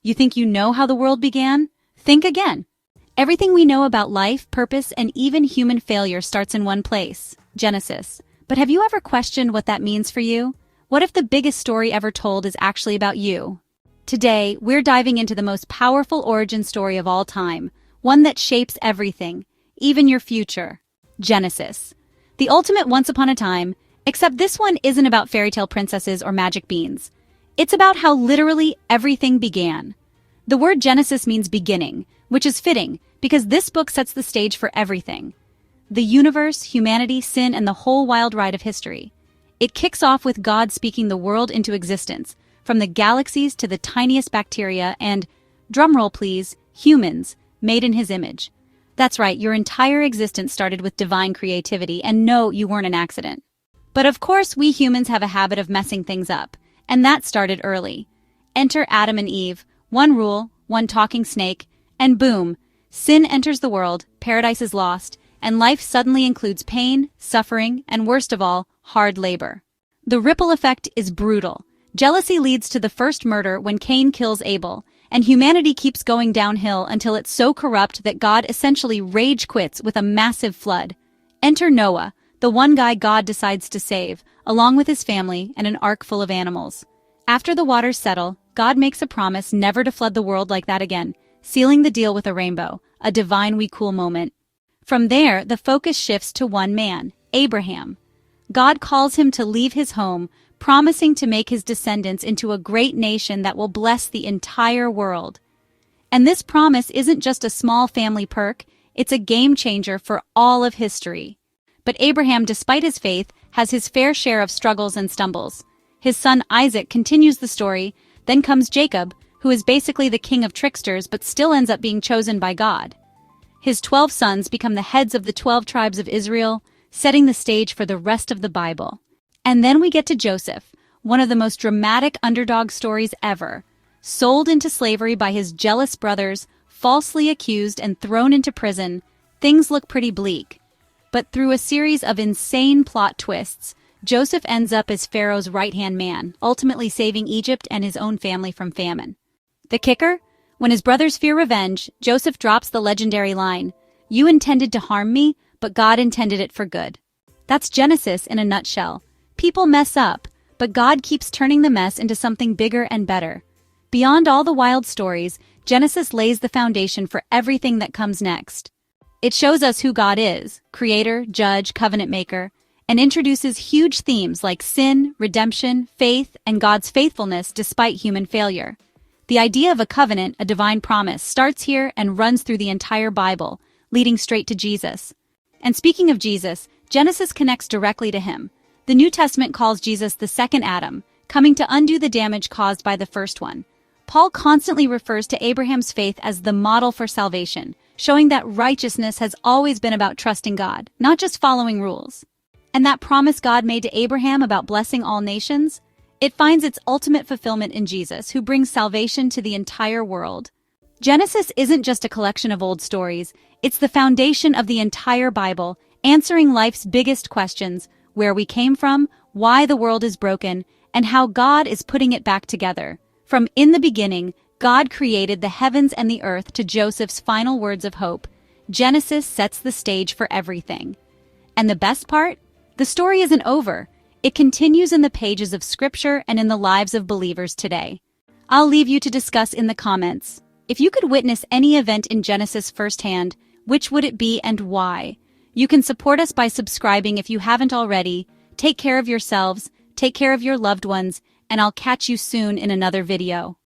You think you know how the world began? Think again. Everything we know about life, purpose, and even human failure starts in one place, Genesis. But have you ever questioned what that means for you? What if the biggest story ever told is actually about you? Today, we're diving into the most powerful origin story of all time, one that shapes everything, even your future. Genesis. The ultimate once upon a time, except this one isn't about fairy tale princesses or magic beans. It's about how literally everything began. The word Genesis means beginning, which is fitting because this book sets the stage for everything. The universe, humanity, sin, and the whole wild ride of history. It kicks off with God speaking the world into existence, from the galaxies to the tiniest bacteria and, drumroll please, humans, made in his image. That's right, your entire existence started with divine creativity, and no, you weren't an accident. But of course, we humans have a habit of messing things up, and that started early. Enter Adam and Eve, one rule, one talking snake, and boom, sin enters the world, paradise is lost, and life suddenly includes pain, suffering, and worst of all, hard labor. The ripple effect is brutal. Jealousy leads to the first murder when Cain kills Abel, and humanity keeps going downhill until it's so corrupt that God essentially rage quits with a massive flood. Enter Noah, the one guy God decides to save, along with his family and an ark full of animals. After the waters settle, God makes a promise never to flood the world like that again, sealing the deal with a rainbow, a divinely cool moment. From there, the focus shifts to one man, Abraham. God calls him to leave his home, promising to make his descendants into a great nation that will bless the entire world. And this promise isn't just a small family perk, it's a game changer for all of history. But Abraham, despite his faith, has his fair share of struggles and stumbles. His son Isaac continues the story, then comes Jacob, who is basically the king of tricksters but still ends up being chosen by God. His 12 sons become the heads of the 12 tribes of Israel, setting the stage for the rest of the Bible. And then we get to Joseph, one of the most dramatic underdog stories ever. Sold into slavery by his jealous brothers, falsely accused and thrown into prison, things look pretty bleak. But through a series of insane plot twists, Joseph ends up as Pharaoh's right-hand man, ultimately saving Egypt and his own family from famine. The kicker? When his brothers fear revenge, Joseph drops the legendary line, "You intended to harm me, but God intended it for good." That's Genesis in a nutshell. People mess up, but God keeps turning the mess into something bigger and better. Beyond all the wild stories, Genesis lays the foundation for everything that comes next. It shows us who God is, creator, judge, covenant maker, and introduces huge themes like sin, redemption, faith, and God's faithfulness despite human failure. The idea of a covenant, a divine promise, starts here and runs through the entire Bible, leading straight to Jesus. And speaking of Jesus, Genesis connects directly to him. The New Testament calls Jesus the second Adam, coming to undo the damage caused by the first one. Paul constantly refers to Abraham's faith as the model for salvation, showing that righteousness has always been about trusting God, not just following rules. And that promise God made to Abraham about blessing all nations? It finds its ultimate fulfillment in Jesus, who brings salvation to the entire world. Genesis isn't just a collection of old stories, it's the foundation of the entire Bible, answering life's biggest questions, where we came from, why the world is broken, and how God is putting it back together. From in the beginning, God created the heavens and the earth to Joseph's final words of hope. Genesis sets the stage for everything. And the best part? The story isn't over. It continues in the pages of Scripture and in the lives of believers today. I'll leave you to discuss in the comments. If you could witness any event in Genesis firsthand, which would it be and why? You can support us by subscribing if you haven't already. Take care of yourselves, take care of your loved ones, and I'll catch you soon in another video.